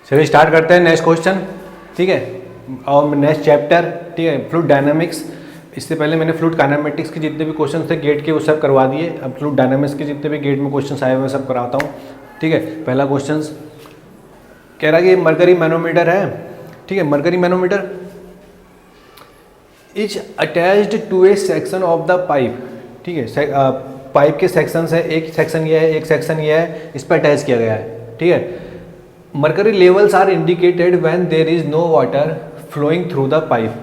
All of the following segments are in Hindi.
चलिए स्टार्ट करते हैं नेक्स्ट क्वेश्चन। ठीक है, और नेक्स्ट चैप्टर, ठीक है, फ्लूइड डायनामिक्स। इससे पहले मैंने फ्लूइड काइनेमेटिक्स के जितने भी क्वेश्चन थे गेट के वो सब करवा दिए। अब फ्लूइड डायनामिक्स के जितने भी गेट में क्वेश्चन आए हुए सब कराता हूँ। ठीक है, पहला क्वेश्चन कह रहा है कि मरकरी मैनोमीटर है। ठीक है, mercury manometer is attached to a section of the pipe. ठीक है, पाइप के सेक्शन है, एक सेक्शन ये है, एक सेक्शन ये है, इस पर अटैच किया गया है। ठीक है, mercury levels are indicated when there is no water flowing through the pipe.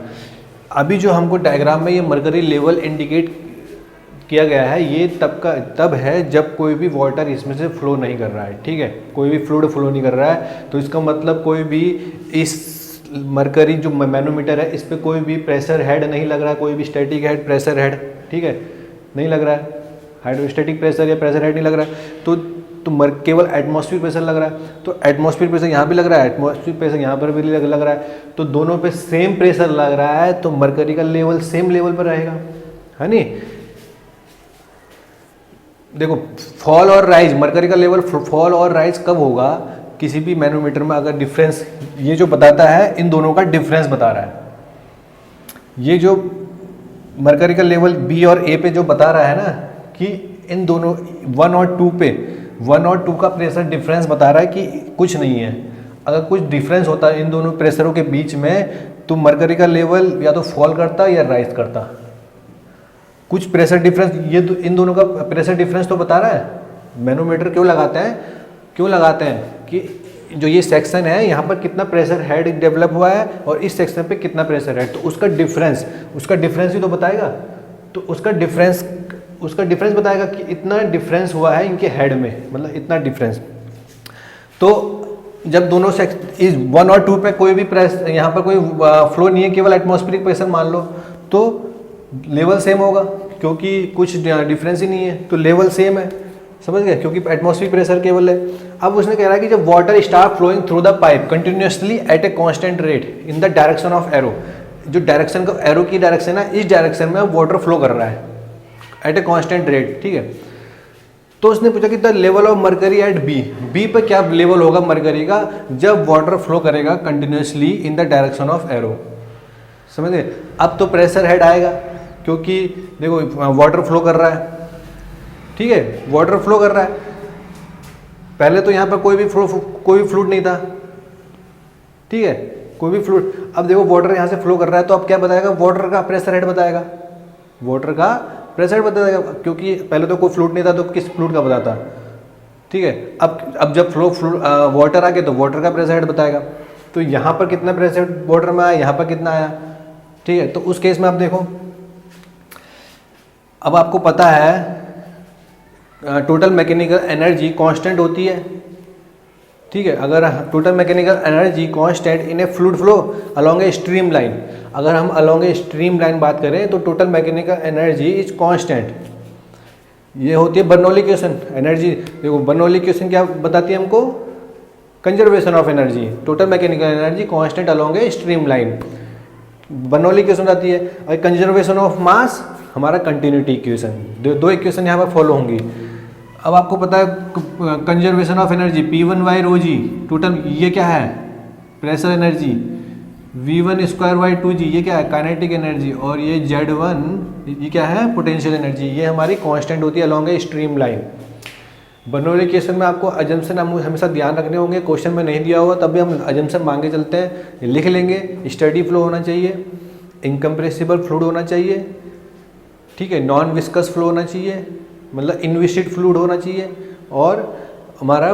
अभी जो हमको डायग्राम में ये मरकरी लेवल इंडिकेट किया गया है, ये तब है जब कोई भी वाटर इसमें से फ्लो नहीं कर रहा है। ठीक है, कोई भी फ्लूइड फ्लो नहीं कर रहा है, तो इसका मतलब कोई भी इस मरकरी जो मैनोमीटर है इस पर कोई भी प्रेशर हेड नहीं लग रहा है, कोई भी स्टैटिक हेड प्रेशर हेड, ठीक है, नहीं लग रहा है, हाइड्रोस्टैटिक प्रेशर या प्रेशर हेड नहीं लग रहा है, तो केवल एटमॉस्फेरिक प्रेशर लग रहा है। तो एटमॉस्फेरिक प्रेशर यहाँ भी लग रहा है, एटमॉस्फेरिक प्रेशर यहाँ पर भी लग रहा है, तो दोनों पे सेम प्रेशर लग रहा है, तो मरकरी का लेवल सेम लेवल पर रहेगा, है नी। देखो फॉल और राइज, मरकरी का लेवल फॉल और राइज कब होगा किसी भी मैनोमीटर में, अगर डिफरेंस ये जो बताता है इन दोनों का डिफरेंस बता रहा है। ये जो मरकरी का लेवल बी और ए पे जो बता रहा है ना कि इन दोनों 1 और 2 पे 1 और 2 का प्रेशर डिफरेंस बता रहा है कि कुछ नहीं है। अगर कुछ डिफरेंस होता इन दोनों प्रेशरों के बीच में तो मरकरी का लेवल या तो फॉल करता या राइज करता। कुछ प्रेशर डिफरेंस, ये तो इन दोनों का प्रेशर डिफरेंस तो बता रहा है। मैनोमीटर क्यों लगाते हैं कि जो ये सेक्शन है यहाँ पर कितना प्रेशर हेड डेवलप हुआ है और इस सेक्शन पे कितना प्रेशर हेड, तो उसका डिफरेंस ही तो बताएगा। तो उसका डिफरेंस बताएगा कि इतना डिफरेंस हुआ है इनके हेड में, मतलब इतना डिफरेंस। तो जब दोनों इस 1 और 2 पे कोई भी प्रेशर यहाँ पर कोई फ्लो नहीं है, केवल एटमॉस्फेरिक प्रेशर मान लो, तो लेवल सेम होगा क्योंकि कुछ डिफरेंस ही नहीं है, तो लेवल सेम है, समझ गए, क्योंकि एटमॉस्फेरिक प्रेशर केवल है। अब उसने कह रहा है कि जब water start flowing through the pipe continuously at a constant rate in the direction of arrow, जो डायरेक्शन का एरो की डायरेक्शन है इस डायरेक्शन में वाटर फ्लो कर रहा है एट ए कांस्टेंट रेट। ठीक है, तो उसने पूछा कि the level of mercury at b पे क्या लेवल होगा मरकरी का जब वाटर फ्लो करेगा continuously in the direction of arrow. समझ गए। अब तो प्रेशर हेड आएगा क्योंकि देखो वाटर फ्लो कर रहा है। ठीक है, वाटर फ्लो कर रहा है, पहले तो यहाँ पर कोई भी फ्लूइड नहीं था। ठीक है, कोई भी फ्लूइड, अब देखो वाटर यहाँ से फ्लो कर रहा है, तो अब क्या बताएगा, वाटर का प्रेशर हेड बताएगा, वाटर का प्रेशर हेड बताएगा, क्योंकि पहले तो कोई फ्लूइड नहीं था तो किस फ्लूइड का बताता। ठीक है, अब जब वाटर आ गया तो वाटर का प्रेशर हेड बताएगा। तो यहाँ पर कितना प्रेशर वाटर में आया, यहाँ पर कितना आया। ठीक है, तो उस केस में आप देखो, अब आपको पता है टोटल मैकेनिकल एनर्जी कांस्टेंट होती है। ठीक है, अगर total mechanical energy constant in A fluid flow along a stream line, अगर हम अलोंग ए स्ट्रीम लाइन बात करें तो total mechanical energy is constant, ये होती है बर्नौली इक्वेशन। एनर्जी देखो, बर्नौली इक्वेशन क्या बताती है हमको, conservation of energy, total mechanical energy constant along a stream line, Bernoulli equation आती है। और कंजर्वेशन ऑफ मास हमारा कंटिन्यूटी इक्वेशन, दो इक्वेशन यहाँ पर फॉलो होंगी। अब आपको पता है conservation of energy P1 by rho g, total ये क्या है pressure energy, V1 square by 2G ये क्या है काइनेटिक एनर्जी, और ये Z1 ये क्या है पोटेंशियल एनर्जी, ये हमारी कांस्टेंट होती है along a stream line. Bernoulli equation में आपको अजम्पशन हमेशा ध्यान रखने होंगे, क्वेश्चन में नहीं दिया हुआ तब भी हम अजम्पशन मांगे चलते हैं, लिख लेंगे। स्टडी फ्लो होना चाहिए, इनकम्प्रेसिबल फ्लूइड होना चाहिए, ठीक है, नॉन विस्कस फ्लो होना चाहिए, मतलब इनविसिड फ्लूइड होना चाहिए, और हमारा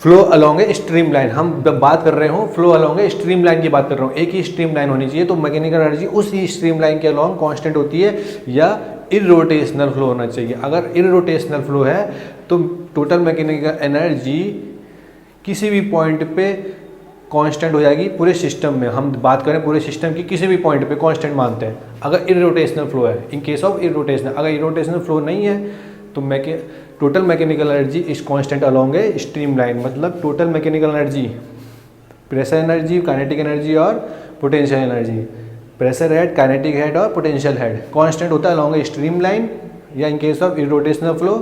flow along a stream line, हम बात कर रहे हो flow along a stream line की बात कर रहा हूँ, एक ही स्ट्रीम लाइन होनी चाहिए, तो मैकेनिकल एनर्जी उसी स्ट्रीम लाइन के अलोंग कांस्टेंट होती है, या इरोटेशनल फ्लो होना चाहिए। अगर इरोटेशनल फ्लो है तो टोटल मैकेनिकल एनर्जी किसी भी पॉइंट पे कांस्टेंट हो जाएगी पूरे सिस्टम में। हम बात करें पूरे सिस्टम की किसी भी पॉइंट पे कांस्टेंट मानते हैं अगर इरोटेशनल फ्लो है, इन केस ऑफ इरोटेशनल। अगर इरोटेशनल फ्लो नहीं है तो total mechanical energy is constant along a streamline, मतलब total mechanical energy, pressure energy, kinetic energy और potential energy, pressure head, kinetic head और पोटेंशियल हेड कांस्टेंट होता है अलोंग ए स्ट्रीम लाइन, या in case of irrotational flow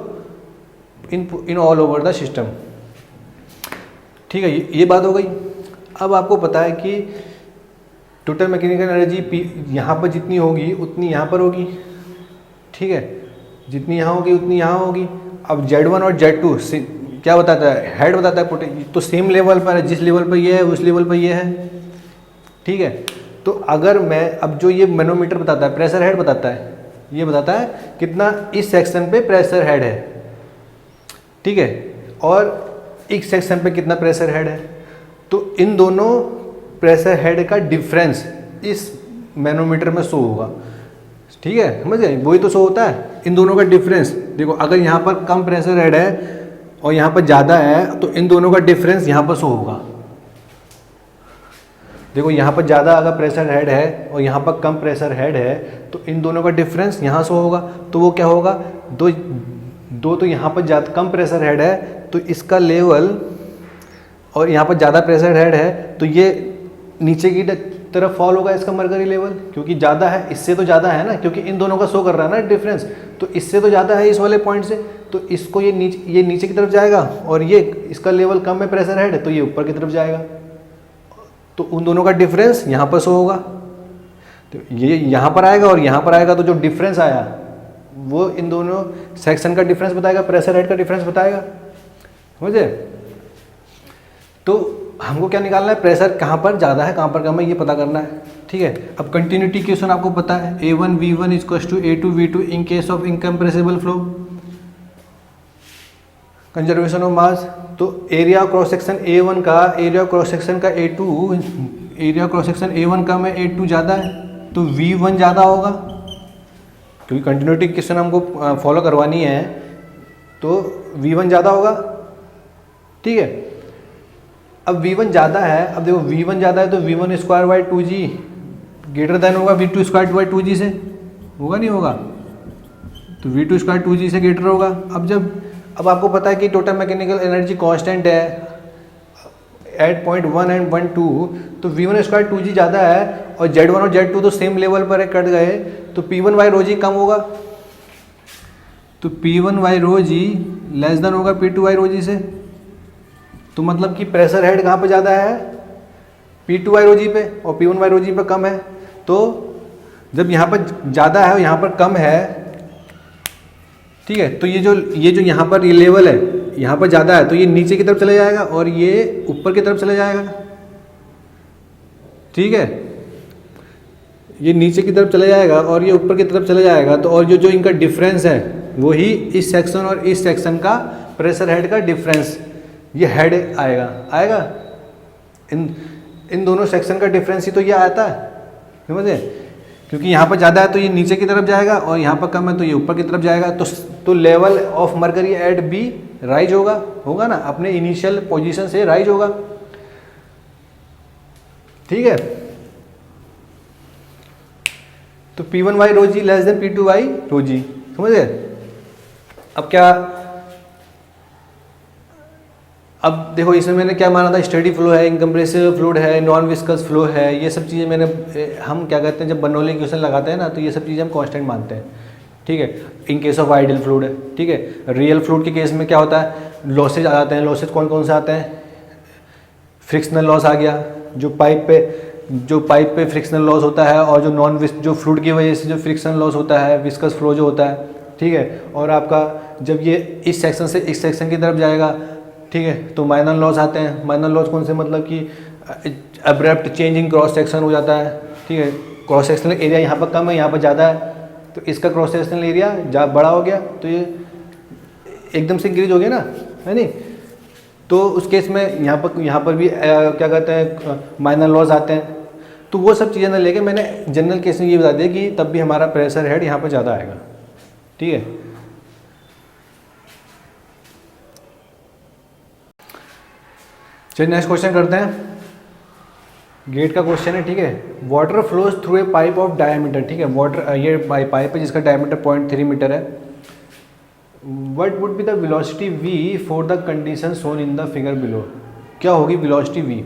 in all over the system. ठीक है, ये बात हो गई। अब आपको पता है कि टोटल मैकेनिकल एनर्जी यहाँ पर जितनी होगी उतनी यहाँ पर होगी, ठीक है, जितनी यहाँ होगी उतनी यहाँ होगी। अब Z1 और Z2 क्या बताता है, हेड बताता है, तो सेम लेवल पर है, जिस लेवल पर ये है उस लेवल पर ये है, ठीक है। तो अगर मैं अब जो ये मैनोमीटर बताता है, प्रेशर हेड बताता है, ये बताता है कितना इस सेक्शन पे प्रेशर हेड है, ठीक है, और इस सेक्शन पे कितना प्रेशर हेड है। तो इन दोनों प्रेशर हेड का डिफरेंस इस मैनोमीटर में शो होगा, ठीक है, समझ गए, वही तो शो होता है इन दोनों का डिफरेंस। देखो अगर यहाँ पर कम प्रेशर हेड है और यहाँ पर ज़्यादा है तो इन दोनों का डिफरेंस यहाँ पर शो होगा। देखो यहाँ पर ज़्यादा अगर प्रेशर हेड है और यहाँ पर कम प्रेशर हेड है तो इन दोनों का डिफरेंस यहाँ शो होगा। तो वो क्या होगा, दो तो यहाँ पर ज़्यादा कम प्रेशर हेड है तो इसका लेवल, और यहाँ पर ज़्यादा प्रेशर हेड है तो ये नीचे की तरफ फॉल होगा इसका मरकरी लेवल, क्योंकि ज़्यादा है, इससे तो ज़्यादा है ना, क्योंकि इन दोनों का शो कर रहा है ना डिफरेंस, तो इससे तो ज़्यादा है इस वाले पॉइंट से, तो इसको ये नीचे की तरफ जाएगा, और ये इसका लेवल कम है प्रेशर हेड है तो ये ऊपर की तरफ जाएगा। तो उन दोनों का डिफरेंस यहाँ पर शो होगा, तो ये यहाँ पर आएगा और यहाँ पर आएगा, तो जो डिफरेंस आया वो इन दोनों सेक्शन का डिफरेंस बताएगा, प्रेशर हेड का डिफरेंस बताएगा, समझे। तो हमको क्या निकालना है, प्रेशर कहाँ पर ज़्यादा है कहाँ पर कम है ये पता करना है, ठीक है। अब कंटिन्यूटी क्वेश्चन आपको पता है, A1 V1 = A2 V2 in case of incompressible flow, conservation of mass. तो एरिया क्रॉस सेक्शन A1 का एरिया क्रॉस सेक्शन का एरिया क्रॉस सेक्शन A1 कम है, A2 ज़्यादा है, तो V1 ज़्यादा होगा, क्योंकि कंटिन्यूटी क्वेश्चन हमको फॉलो करवानी है तो V1 ज़्यादा होगा, ठीक है। अब V1 ज़्यादा है, अब देखो V1 ज़्यादा है तो V1² 2G ग्रेटर देन होगा V2² 2G से, होगा नहीं होगा, तो V2² 2G से ग्रेटर होगा। अब आपको पता है कि टोटल मैकेनिकल एनर्जी कांस्टेंट है एट पॉइंट 1 एंड 1 2, तो V1² 2G ज़्यादा है और Z1 और Z2 तो सेम लेवल पर है, कट गए, तो P1/ρg कम होगा, तो P1/ρg लेस देन होगा P2/ρg से। तो मतलब कि प्रेशर हेड कहाँ पे ज़्यादा है, P2/ρg पे, और P1/ρg पे कम है। तो जब यहाँ पर ज़्यादा है और यहाँ पर कम है, ठीक है, तो ये जो यहाँ पर ये लेवल है, यहाँ पर ज़्यादा है तो ये नीचे की तरफ चले जाएगा और ये ऊपर की तरफ चले जाएगा, ठीक है, ये नीचे की तरफ चले जाएगा और ये ऊपर की तरफ चले जाएगा। तो और जो इनका डिफरेंस है वही इस सेक्शन और इस सेक्शन का प्रेशर हेड का डिफरेंस, ये हेड आएगा इन दोनों सेक्शन का डिफरेंस ही तो ये आता है, समझे, क्योंकि यहाँ पर ज़्यादा है तो ये नीचे की तरफ जाएगा और यहाँ पर कम है तो ये ऊपर की तरफ जाएगा। तो level of mercury at b rise होगा ना, अपने इनिशियल पोजीशन से राइज होगा, ठीक है। तो P1/ρg लेस देन P2/ρg, समझ गए। अब देखो इसमें मैंने क्या माना था, स्टेडी फ्लो है, इनकम्प्रेसिबल फ्लूइड है, नॉन विस्कस फ्लो है, ये सब चीज़ें हम क्या कहते हैं जब बर्नौली क्वेश्चन लगाते हैं ना तो ये सब चीज़ें हम कांस्टेंट मानते हैं, ठीक है। In case of ideal fluid है, ठीक है। रियल फ्लूइड के केस में क्या होता है, लॉसेज आ जाते हैं। लॉसेज कौन कौन से आते हैं, फ्रिक्शनल लॉस आ गया, जो पाइप पे फ्रिक्शनल लॉस होता है, और जो फ्लूइड की वजह से जो फ्रिक्शनल लॉस होता है, विस्कस फ्लो जो होता है, ठीक है। और आपका जब ये इस सेक्शन से इस सेक्शन की तरफ जाएगा, ठीक है, तो माइनर लॉस आते हैं। माइनर लॉस कौन से, मतलब कि abrupt change in cross section हो जाता है, ठीक है। क्रॉस सेक्शनल एरिया यहाँ पर कम है, यहाँ पर ज़्यादा है, तो इसका क्रॉस सेक्शनल एरिया बड़ा हो गया तो ये एकदम से इंक्रीज हो गया ना, है नहीं। तो उस केस में यहाँ पर भी क्या कहते हैं माइनर लॉस आते हैं। तो वो सब चीज़ें ना लेके मैंने जनरल केस में ये बता दिया कि तब भी हमारा प्रेशर हेड यहाँ पर ज़्यादा आएगा, ठीक है। चलिए नेक्स्ट क्वेश्चन करते हैं, गेट का क्वेश्चन है, ठीक है। Water flows through a pipe of diameter, ठीक है, वाटर ये पाइप है जिसका डायमीटर 0.3 मीटर है। What would be the velocity v for the condition shown in the figure below, क्या होगी वेलोसिटी v,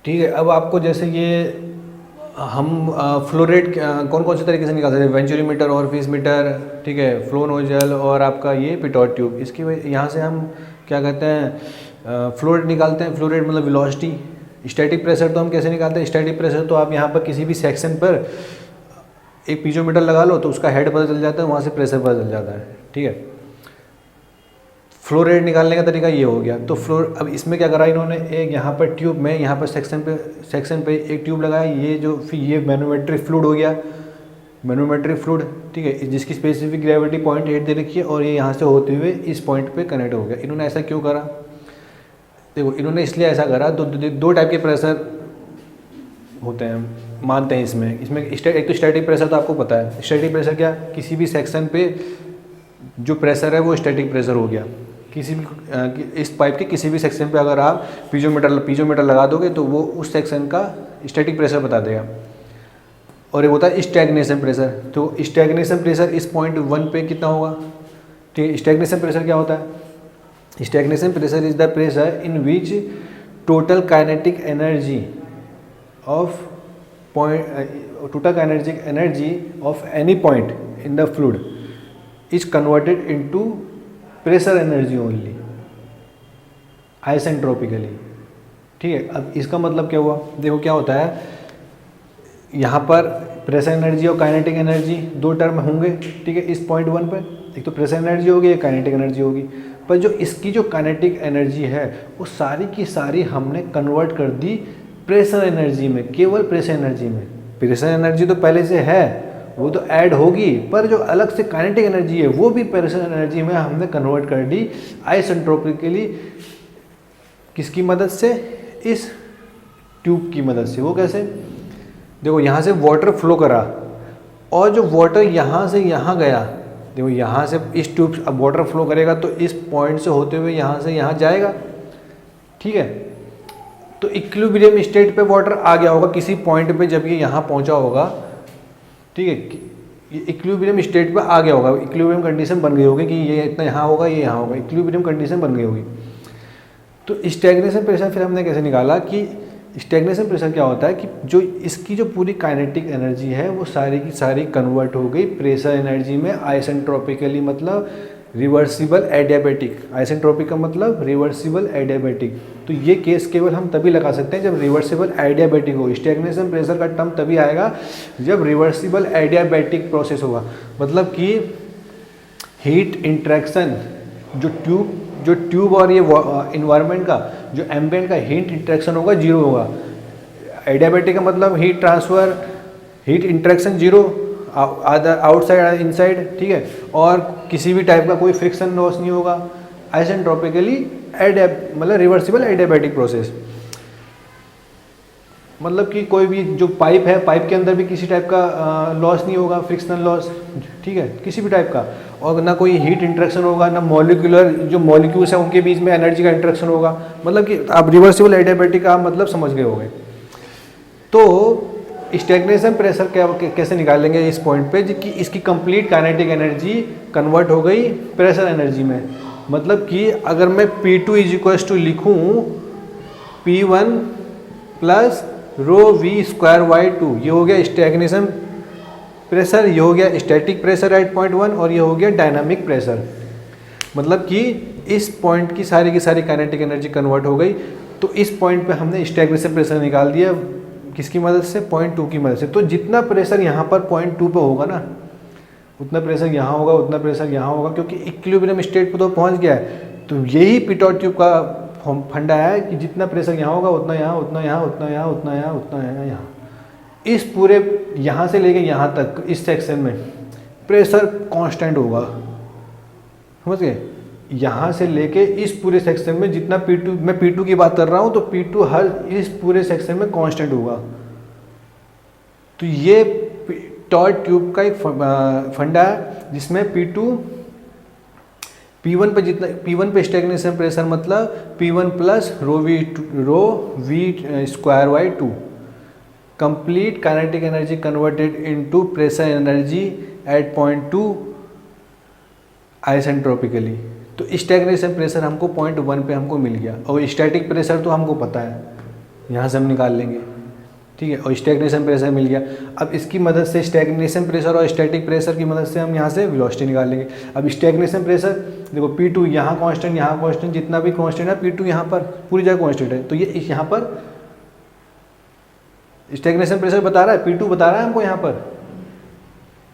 ठीक है। अब आपको जैसे ये हम फ्लो रेट कौन कौन से तरीके से निकाल सकते हैं, वेंचुरीमीटर और फिश मीटर, ठीक है, फ्लो नोजल और आपका ये पिटोट ट्यूब। इसकी यहाँ से हम क्या कहते हैं फ्लो रेट निकालते हैं। फ्लो रेट मतलब वेलोसिटी। स्टैटिक प्रेशर तो हम कैसे निकालते हैं, स्टैटिक प्रेशर तो आप यहाँ पर किसी भी सेक्शन पर एक पीजोमीटर लगा लो तो उसका हेड पता चल जाता है, वहाँ से प्रेशर पता चल जाता है, ठीक है। फ्लो रेट निकालने का तरीका ये हो गया। तो फ्लो, अब इसमें क्या करा इन्होंने, एक यहाँ पर ट्यूब में यहाँ पर सेक्शन पे एक ट्यूब लगाया, ये जो फिर ये मैनोमेट्रिक फ्लूइड हो गया, मैनोमेट्रिक फ्लूइड, ठीक है, जिसकी स्पेसिफिक ग्रेविटी 0.8 दे रखी है और ये यहाँ से होते हुए इस पॉइंट पे कनेक्ट हो गया। इन्होंने ऐसा क्यों करा, देखो इन्होंने इसलिए ऐसा करा, दो टाइप के प्रेशर होते हैं मानते हैं इसमें एक तो स्टैटिक प्रेशर, तो आपको पता है स्टैटिक प्रेशर क्या, किसी भी सेक्शन पे जो प्रेशर है वो स्टैटिक प्रेशर हो गया। किसी भी इस पाइप के किसी भी सेक्शन पे अगर आप पीजोमीटर लगा दोगे तो वो उस सेक्शन का स्टैटिक प्रेशर बता देगा। और एक होता है स्टैग्नेशन प्रेशर। तो स्टैग्नेशन प्रेशर इस पॉइंट 1 पे कितना होगा, ठीक है। स्टैग्नेशन प्रेशर क्या होता है, stagnation pressure is the pressure in which total kinetic energy of any point in the fluid is converted into pressure energy only isentropically, ठीक है। अब इसका मतलब क्या हुआ, देखो क्या होता है, यहाँ पर प्रेशर एनर्जी और काइनेटिक एनर्जी दो टर्म होंगे, ठीक है, इस पॉइंट 1 पर। एक तो प्रेशर एनर्जी होगी, एक काइनेटिक एनर्जी होगी। पर जो इसकी जो काइनेटिक एनर्जी है वो सारी की सारी हमने कन्वर्ट कर दी प्रेशर एनर्जी में, केवल प्रेशर एनर्जी में। प्रेशर एनर्जी तो पहले से है, वो तो ऐड होगी, पर जो अलग से काइनेटिक एनर्जी है वो भी प्रेशर एनर्जी में हमने कन्वर्ट कर दी आइसेंट्रोपिकली। किसकी मदद से, इस ट्यूब की मदद से। वो कैसे, देखो यहाँ से वाटर फ्लो करा और जो वाटर यहाँ से यहाँ गया, देखो यहाँ से इस ट्यूब, अब वाटर फ्लो करेगा तो इस पॉइंट से होते हुए यहाँ से यहाँ जाएगा, ठीक है। तो इक्विलिब्रियम स्टेट पे वाटर आ गया होगा किसी पॉइंट पे, जब ये यहाँ पहुँचा होगा, ठीक है, ये इक्विलिब्रियम स्टेट पे आ गया होगा, इक्विलिब्रियम कंडीशन बन गई होगी कि ये इतना यहाँ होगा, ये यहाँ होगा, इक्विलिब्रियम कंडीशन बन गई होगी। तो स्टैग्नेशन प्रेशर फिर हमने कैसे निकाला कि स्टैग्नेशन प्रेशर क्या होता है कि जो इसकी जो पूरी काइनेटिक एनर्जी है वो सारी की सारी कन्वर्ट हो गई प्रेशर एनर्जी में आइसेंट्रोपिकली, मतलब रिवर्सिबल एडियाबैटिक। आइसेंट्रोपिक का मतलब रिवर्सिबल एडियाबैटिक। तो ये केस केवल हम तभी लगा सकते हैं जब रिवर्सिबल एडियाबैटिक हो। स्टैग्नेशन प्रेशर का टर्म तभी आएगा जब रिवर्सिबल एडियाबैटिक प्रोसेस होगा, मतलब कि हीट इंट्रैक्शन जो ट्यूब और ये इन्वायरमेंट का जो एम्बिएंट का हीट इंट्रैक्शन होगा जीरो होगा। एडियाबैटिक का मतलब heat transfer, heat interaction zero, outside inside, ठीक है, और किसी भी टाइप का कोई फ्रिक्शन लॉस नहीं होगा। आइसेंट्रोपिकली मतलब रिवर्सिबल एडियाबैटिक प्रोसेस, मतलब कि कोई भी जो पाइप है, पाइप के अंदर भी किसी टाइप का लॉस नहीं होगा, फ्रिक्शनल लॉस, ठीक है, किसी भी टाइप का, और ना कोई हीट इंट्रैक्शन होगा, ना मॉलिक्यूलर जो मॉलिक्यूल्स हैं उनके बीच में एनर्जी का इंट्रैक्शन होगा। मतलब कि आप रिवर्सिबल एडियाबैटिक का मतलब समझ गए होंगे। तो स्टैग्नेशन प्रेशर कैसे निकालेंगे इस पॉइंट पे कि इसकी कंप्लीट काइनेटिक एनर्जी कन्वर्ट हो गई प्रेशर एनर्जी में। मतलब कि अगर मैं P2 इज इक्वल्स टू लिखूँ P1 plus rho v square by 2, ये हो गया स्टैग्नेशन प्रेशर, ये हो गया स्टैटिक प्रेशर एट पॉइंट 1 और ये हो गया डायनामिक प्रेशर। मतलब कि इस पॉइंट की सारी काइनेटिक एनर्जी कन्वर्ट हो गई। तो इस पॉइंट पे हमने स्टैग्नेशन प्रेशर निकाल दिया, किसकी मदद से, पॉइंट 2 की मदद से। तो जितना प्रेशर यहाँ पर पॉइंट 2 पे होगा ना, उतना प्रेशर यहाँ होगा, उतना प्रेशर यहाँ होगा, क्योंकि इक्विलिब्रियम स्टेट पे तो पहुँच गया है। तो यही पिटोट ट्यूब का फंडा है कि जितना प्रेशर यहाँ होगा उतना यहाँ, उतना यहाँ, उतना यहाँ, उतना यहाँ, उतना यहाँ। इस पूरे यहाँ से लेके यहाँ तक इस सेक्शन में प्रेशर कांस्टेंट होगा, समझ गए। यहाँ से लेके इस पूरे सेक्शन में जितना P2, मैं P2 की बात कर रहा हूँ, तो P2 हर इस पूरे सेक्शन में कांस्टेंट होगा। तो ये टॉर्च ट्यूब का एक फंडा है जिसमें P1 पे जितना, P1 पे स्टैग्नेशन प्रेशर मतलब P1 plus rho v square by 2, complete kinetic energy converted into pressure energy at point 2 isentropically. तो स्टैग्नेशन प्रेशर हमको पॉइंट 1 पे हमको मिल गया, और स्टैटिक प्रेशर तो हमको पता है, यहाँ से हम निकाल लेंगे, ठीक है, और स्टैग्नेशन प्रेशर मिल गया। अब इसकी मदद से स्टैग्नेशन प्रेशर और स्टैटिक प्रेशर की मदद से हम यहाँ से वेलोसिटी निकाल लेंगे। अब स्टैग्नेशन प्रेशर देखो P2 यहाँ कांस्टेंट, यहाँ कांस्टेंट, जितना भी कांस्टेंट है P2 यहाँ पर पूरी जगह कांस्टेंट है, तो ये यहाँ पर स्टैग्नेशन प्रेशर बता रहा है, P2 बता रहा है हमको यहाँ पर,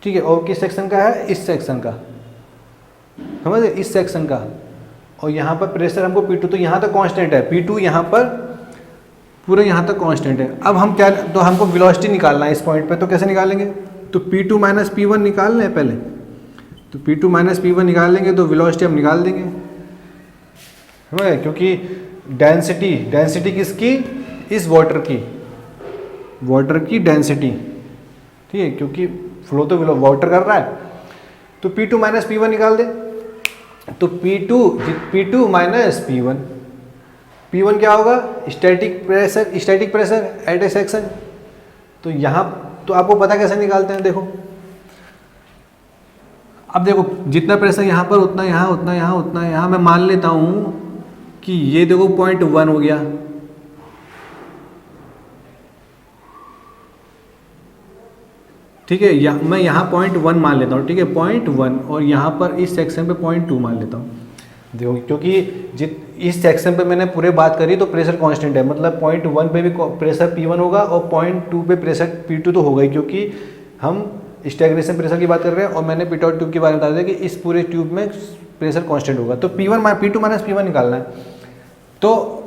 ठीक है। और किस सेक्शन का है, इस सेक्शन का, समझ गए, इस सेक्शन का। और यहाँ पर प्रेशर हमको P2, तो यहाँ तक कांस्टेंट है, P2 यहाँ पर पूरा यहाँ तक कांस्टेंट है। अब हम क्या, तो हमको वेलोसिटी निकालना है इस पॉइंट पे, तो कैसे निकालेंगे, तो P2 माइनस P1 निकाल लें पहले, तो P2 माइनस P1 निकाल लेंगे तो वेलोसिटी हम निकाल देंगे, समझ गए, क्योंकि डेंसिटी किसकी, इस वाटर की डेंसिटी, ठीक है, क्योंकि फ्लो तो वाटर कर रहा है। तो P2 माइनस P1 निकाल दे, तो P2 माइनस P1 क्या होगा, static pressure at A section. तो यहाँ तो आपको पता कैसे निकालते हैं, देखो अब देखो जितना प्रेशर यहाँ पर उतना यहाँ, उतना यहाँ, उतना यहाँ, मैं मान लेता हूँ कि ये देखो 0.1 हो गया, ठीक है, मैं यहाँ 0.1 मान लेता हूँ, ठीक है, 0.1, और यहाँ पर इस सेक्शन पे 0.2 मान लेता हूँ। देखो क्योंकि इस सेक्शन पे मैंने पूरे बात करी तो प्रेशर कांस्टेंट है, मतलब 0.1 पे भी प्रेशर P1 होगा और 0.2 पे प्रेशर P2 तो होगा ही, क्योंकि हम स्टैग्नेशन प्रेशर की बात कर रहे हैं और मैंने पिटॉट ट्यूब के बारे में बता दिया कि इस पूरे ट्यूब में प्रेशर कांस्टेंट होगा। तो P2 माइनस P1 निकालना है, तो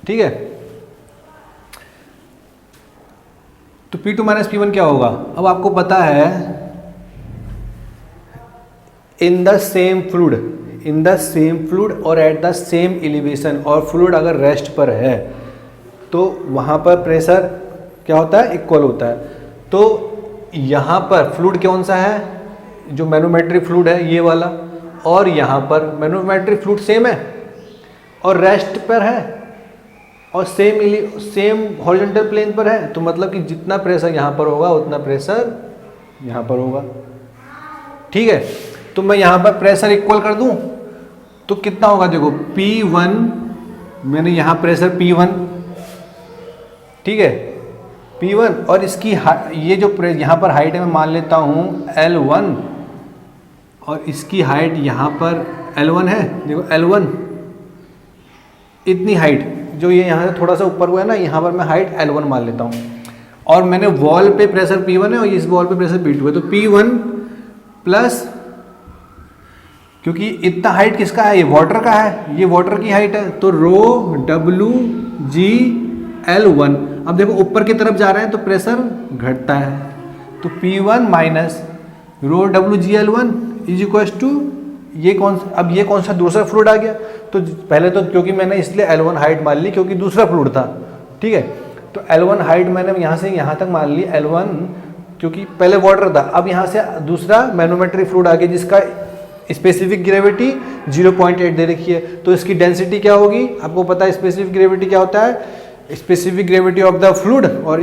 ठीक है, तो P2 माइनस P1 क्या होगा, अब आपको पता है इन द सेम फ्लूइड और एट द सेम एलिवेशन, और फ्लूइड अगर रेस्ट पर है तो वहाँ पर प्रेशर क्या होता है, इक्वल होता है। तो यहाँ पर फ्लूइड कौन सा है, जो मैनोमेट्रिक फ्लूइड है ये वाला, और यहाँ पर मैनोमेट्रिक फ्लूइड सेम है और रेस्ट पर है और सेम हॉरिजॉन्टल प्लेन पर है, तो मतलब कि जितना प्रेशर यहाँ पर होगा उतना प्रेशर यहाँ पर होगा, ठीक है। तो मैं यहाँ पर प्रेशर इक्वल कर दूँ तो कितना होगा, देखो P1, मैंने यहाँ प्रेशर P1, ठीक है, P1, और इसकी ये जो यहाँ पर हाइट है मैं मान लेता हूँ L1, और इसकी हाइट यहाँ पर L1 है, देखो L1, इतनी हाइट जो ये यहाँ से थोड़ा सा ऊपर हुआ है ना, यहाँ पर मैं हाइट L1 मान लेता हूँ, और मैंने वॉल पे प्रेशर P1 है और इस वॉल पे प्रेशर P2 है, तो P1 प्लस, क्योंकि इतना हाइट किसका है, ये वाटर का है, ये वाटर की हाइट है, तो ρWgL1। अब देखो ऊपर की तरफ जा रहे हैं तो प्रेशर घटता है, तो P1 minus ρWgL1 is equal to ये कौन सा दूसरा फ्लूइड आ गया। तो पहले तो क्योंकि मैंने इसलिए L1 हाइट मान ली क्योंकि दूसरा फ्लूइड था, ठीक है, तो L1 हाइट मैंने यहाँ से यहाँ तक मान ली, L1 क्योंकि पहले वाटर था, अब यहाँ से दूसरा मैनोमेट्रिक फ्लूइड आ गया जिसका स्पेसिफिक ग्रेविटी 0.8 दे रखी है, तो इसकी डेंसिटी क्या होगी, आपको पता है स्पेसिफिक ग्रेविटी क्या होता है, specific gravity of the fluid और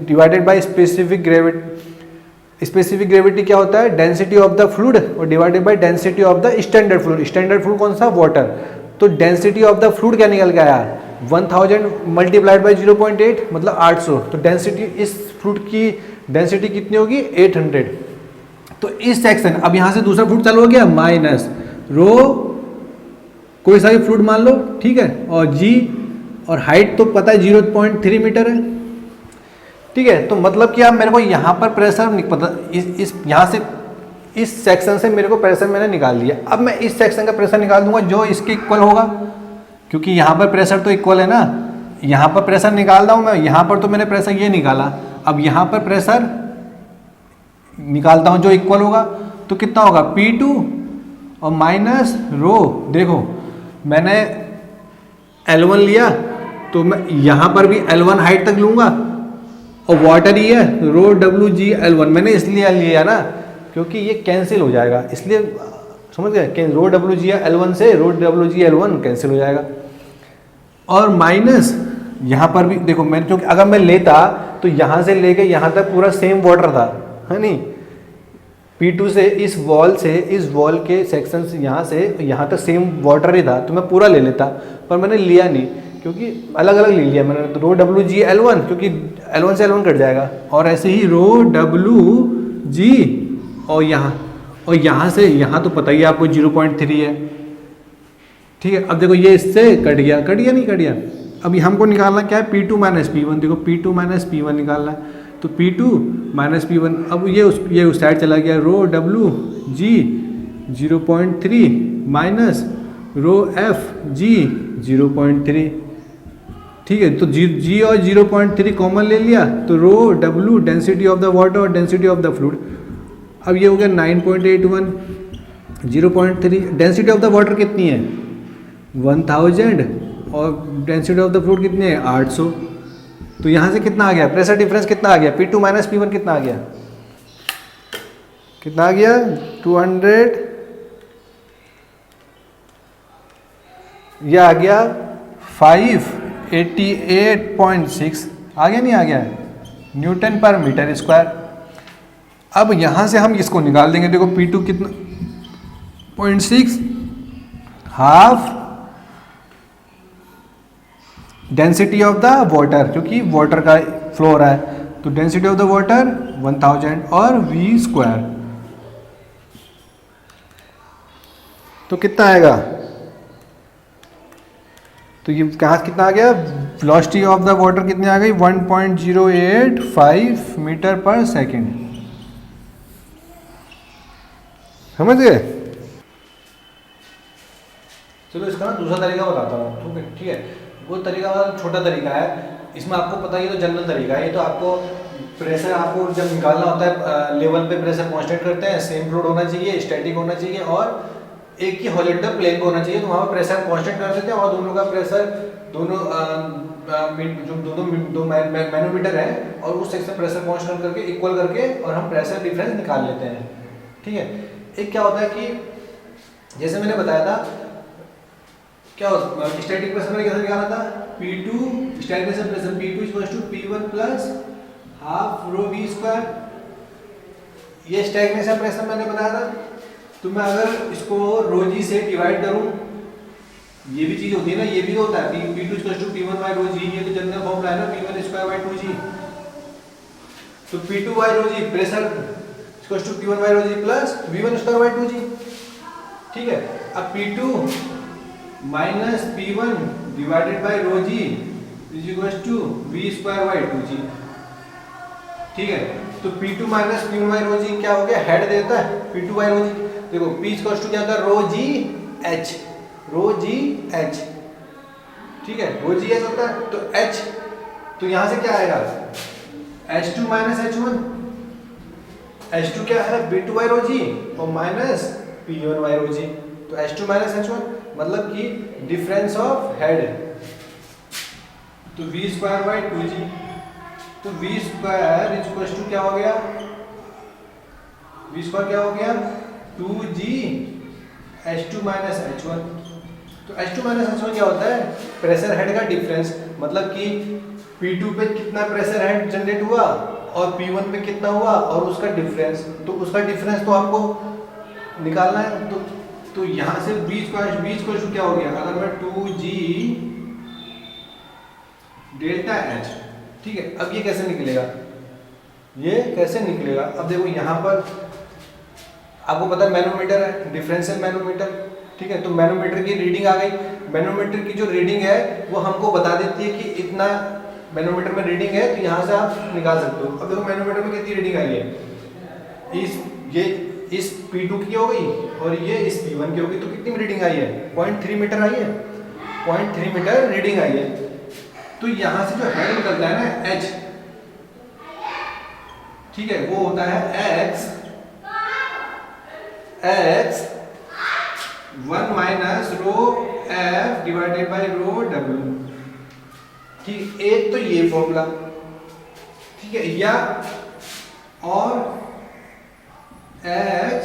डिवाइडेड बाय स्पेसिफिक ग्रेविटी क्या होता है, डेंसिटी ऑफ द फ्लूइड और divided by density of the standard fluid. Standard fluid कौन सा, वाटर, तो डेंसिटी ऑफ द फ्लूइड क्या निकल के आया, 1000 मल्टीप्लाइड बाय 0.8 मतलब 800, तो डेंसिटी इस फ्लूइड की डेंसिटी कितनी होगी, 800। तो इस सेक्शन, अब यहां से दूसरा फ्लूइड चालू हो गया, माइनस रो कोई सा भी फ्लूइड मान लो, ठीक है, और जी, और हाइट तो पता है 0.3 मीटर है, ठीक है। तो मतलब कि आप मेरे को यहाँ पर प्रेशर पता, इस यहाँ से इस सेक्शन से मेरे को प्रेशर मैंने निकाल लिया। अब मैं इस सेक्शन का प्रेशर निकाल दूंगा जो इसके इक्वल होगा, क्योंकि यहाँ पर प्रेशर तो इक्वल है ना, यहाँ पर प्रेशर निकाल रहा हूँ मैं, यहाँ पर तो मैंने प्रेशर ये निकाला, अब यहाँ पर प्रेशर निकालता हूँ जो इक्वल होगा, तो कितना होगा P2 और माइनस रो, देखो मैंने L1 लिया तो मैं यहाँ पर भी L1 हाइट तक लूँगा और वाटर ही है, ρWgL1 मैंने इसलिए लिया ना क्योंकि ये कैंसिल हो जाएगा, इसलिए समझ गए, ρWgL1 से ρWgL1 कैंसिल हो जाएगा। और माइनस यहाँ पर भी देखो, मैं क्योंकि अगर मैं लेता तो यहाँ से लेके यहाँ तक पूरा सेम वाटर था, है नहीं, P2 से इस वॉल के सेक्शन से यहाँ तक सेम वाटर ही था, तो मैं पूरा ले लेता, पर मैंने लिया नहीं क्योंकि अलग अलग ले लिया मैंने, तो रो डब्ल्यू जी L1 क्योंकि L1 से L1 कट जाएगा, और ऐसे ही रो डब्ल्यू जी, और यहाँ से यहाँ तो पता ही है आपको 0.3 है, ठीक है। अब देखो ये इससे कट गया नहीं कट गया। अभी हमको निकालना क्या है, P2 माइनस P1, देखो P2 माइनस P1 निकालना है, तो P2 माइनस P1, अब ये उस साइड चला गया, rho W G 0.3 minus rho F G 0.3, ठीक है। तो जी और 0.3 कॉमन ले लिया, तो rho W density of the water और डेंसिटी ऑफ द फ्लूइड, अब ये हो गया 9.81, 0.3, डेंसिटी ऑफ द वाटर कितनी है 1000 और डेंसिटी ऑफ द फ्लूइड कितनी है 800, तो यहाँ से कितना आ गया प्रेशर डिफरेंस, कितना आ गया P2 माइनस P1 कितना आ गया, 200, यह आ गया 588.6, आ गया नहीं आ गया, न्यूटन पर मीटर स्क्वायर। अब यहाँ से हम इसको निकाल देंगे, देखो P2 कितना 0.6 half density of the water, क्योंकि वाटर का फ्लो हो रहा है, तो डेंसिटी ऑफ द वाटर 1000 और V स्क्वायर, तो कितना आएगा, तो ये कहाँ कितना आ गया, वेलोसिटी ऑफ द वाटर कितनी आ गई 1.085 मीटर पर सेकेंड, समझ गए। चलो इसका ना दूसरा तरीका बताता हूँ, ठीक है। वो तरीका छोटा तरीका है, इसमें आपको पता ही है, तो जनरल तरीका है ये, तो आपको प्रेशर आपको जब निकालना होता है लेवल पे प्रेशर कांस्टेंट करते हैं, सेम फ्लूइड होना चाहिए, स्टैटिक होना चाहिए और एक ही हॉरिजॉन्टल प्लेन पे होना चाहिए, तो वहाँ पर प्रेशर कांस्टेंट कर देते हैं, और दोनों का प्रेशर दोनों दो मैनोमीटर है, और उस सेक्शन प्रेशर कांस्टेंट करके इक्वल करके और हम प्रेशर डिफरेंस निकाल लेते हैं, ठीक है। एक क्या होता है कि जैसे मैंने बताया था, क्या होता है स्टैटिक प्रेशर मैंने कैसे निकाला था, P2 static pressure P2 P1 plus half rho V square, ये स्टैग्नेशन प्रेशर मैंने बताया था। तो मैं अगर इसको रो जी से डिवाइड करूं, ये भी चीज होती है ना, ये भी होता है P2 P1 बाय रो जी, ये तो जनरल फॉर्मूला है ना, P1 स्क्वायर बाय 2G, तो P2 by rho g pressure P1 by rho g plus V1 square by 2G, ठीक है। अब P2 minus P1 divided by rho g is equals to V square by 2G, ठीक है। तो P2 minus P1 by rho जी क्या हो गया, हेड देता है P2 बाय रो जी, देखो P इक्वल्स टू क्या होता है रो जी H, ठीक है, रो जी H होता है, तो H, तो यहाँ से क्या आएगा H2 माइनस H1, H2 क्या है B2 बाय रो जी और माइनस P1 बाय रो जी, तो H2 माइनस H1 मतलब कि डिफरेंस ऑफ हेड, तो V स्क्वायर बाय 2G, तो V स्क्वायर इक्वल्स टू क्या हो गया, V स्क्वायर क्या हो गया 2G H2 माइनस H1, तो H2 माइनस H1 क्या होता है प्रेशर हेड का डिफरेंस, मतलब कि P2 पे कितना प्रेशर हेड जनरेट हुआ और P1 पे कितना हुआ और उसका डिफरेंस, तो उसका डिफरेंस तो आपको निकालना है, तो यहाँ से V स्क्वायर क्या हो गया, अगर मैं 2G डेल्टा H, ठीक है। अब ये कैसे निकलेगा, अब देखो यहाँ पर आपको पता है मैनोमीटर है, डिफरेंशियल मैनोमीटर, ठीक है। तो मैनोमीटर की रीडिंग आ गई, मैनोमीटर की जो रीडिंग है वो हमको बता देती है कि इतना मैनोमीटर में रीडिंग है, तो यहाँ से आप निकाल सकते हो। अब देखो मैनोमीटर में कितनी रीडिंग आई है, इस P2 की हो गई और ये इस P1 की हो गई, तो कितनी रीडिंग आई है 0.3 मीटर आई है, 0.3 मीटर रीडिंग आई है। तो यहाँ से जो हेड निकलता है ना H, ठीक है, वो होता है X 1 minus rho F divided by rho W, ठीक, एक तो ये फॉर्मूला, ठीक है, या और X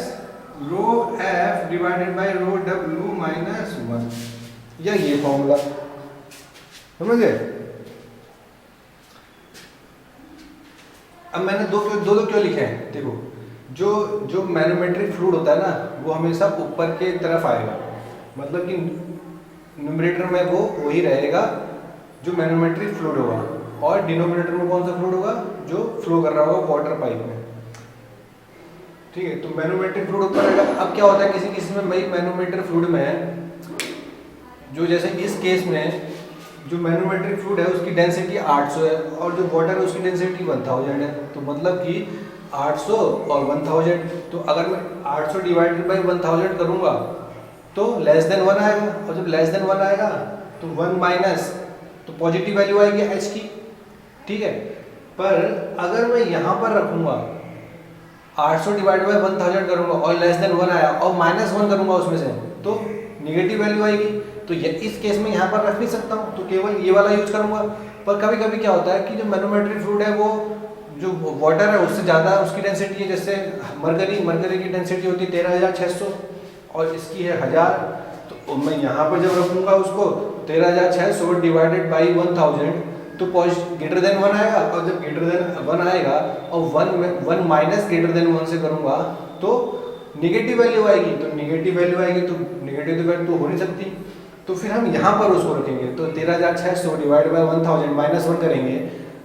rho F divided by rho W minus 1, या ये फॉर्मूला, समझे। अब मैंने दो क्यों लिखे हैं, देखो जो मैनोमेट्रिक फ्लूइड होता है ना वो हमेशा ऊपर के तरफ आएगा, मतलब कि न्यूमरेटर में वो वही रहेगा जो मैनोमेट्रिक फ्लूइड होगा, और डिनोमिनेटर में कौन सा फ्लूइड होगा, जो फ्लो कर रहा होगा वाटर पाइप में। ठीक है, तो मैनोमेट्रिक फ्लूइड ऊपर रहेगा। अब क्या होता है किसी किसी में भाई मैनोमेट्रिक फ्लूइड में जो जैसे इस केस में जो मैनोमेट्रिक फ्लूइड है उसकी डेंसिटी 800 है और जो वाटर है उसकी डेंसिटी 1000 है। तो मतलब कि 800 और 1000, तो अगर मैं 800 डिवाइडेड बाई 1000 करूँगा तो लेस देन 1 आएगा, और जब लेस देन 1 आएगा तो 1 माइनस, तो पॉजिटिव वैल्यू आएगी एच की। ठीक है, पर अगर मैं यहाँ पर रखूँगा 800 डिवाइड बाई 1000 करूँगा और लेस देन 1 आया और -1 करूँगा उसमें से, तो निगेटिव वैल्यू आएगी। तो इस केस में यहाँ पर रख नहीं सकता हूँ, तो केवल ये वाला यूज करूँगा। पर कभी कभी क्या होता है कि जो मैनोमेट्रिक फ्लूइड है वो जो वाटर है उससे ज़्यादा उसकी डेंसिटी है। जैसे मरकरी की डेंसिटी होती है 13600 और इसकी है 1000, तो मैं यहाँ पर जब रखूँगा उसको 13600 डिवाइडेड बाई 1000, तो ग्रेटर देन 1 आएगा, और जब ग्रेटर देन 1 आएगा और 1 माइनस ग्रेटर देन 1 से करूँगा तो निगेटिव वैल्यू आएगी। तो निगेटिव वैल्यू आएगी तो निगेटिव वैल्यू तो हो नहीं सकती, तो फिर हम यहाँ पर उसको रखेंगे। तो 13600 डिवाइड बाई 1000 -1 करेंगे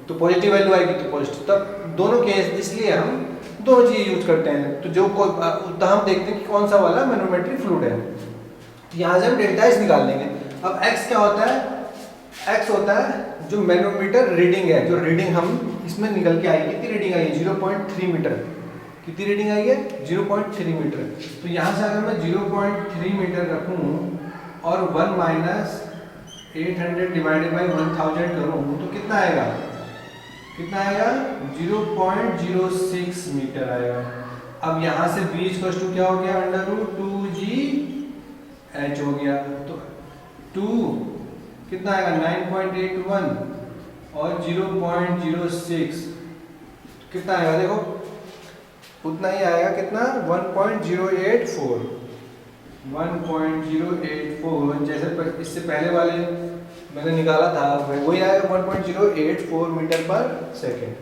तो पॉजिटिव वैल्यू आएगी, तो पॉजिटिव। तब दोनों केस इसलिए हम दोनों चीज़ यूज करते हैं। तो जो तो हम देखते हैं कि कौन सा वाला मैनोमेट्रिक फ्लूइड है। तो यहाँ से हम डेल्टा एच निकाल लेंगे। अब एक्स क्या होता है, एक्स होता है जो मैनोमीटर रीडिंग है, जो रीडिंग हम इसमें निकल के आई। कितनी रीडिंग आई है, 0.3 मीटर। कितनी रीडिंग आई है, 0.3 मीटर। तो यहाँ से अगर मैं 0.3 मीटर रखूँ और 1 माइनस 800 डिवाइडेड बाई 1000 करूँ तो कितना आएगा, 0.06 मीटर आएगा। अब यहाँ से b इक्वल टू क्या हो गया, √2gh हो गया। तो 2 कितना आएगा, 9.81 और 0.06 कितना आएगा, देखो उतना ही आएगा। कितना, 1.084 जैसे इससे पहले वाले मैंने निकाला था वही आएगा 1.084 मीटर पर सेकेंड।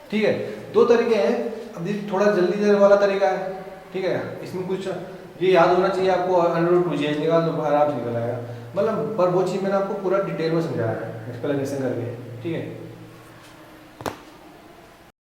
ठीक है, दो तरीके हैं। अब ये थोड़ा जल्दी देने वाला तरीका है। ठीक है, इसमें कुछ ये याद होना चाहिए आपको, √2gh निकाल दो आराम से निकल आएगा। मतलब पर वो चीज़ मैंने आपको पूरा डिटेल में समझाया है एक्सप्लेनेशन करके। ठीक है।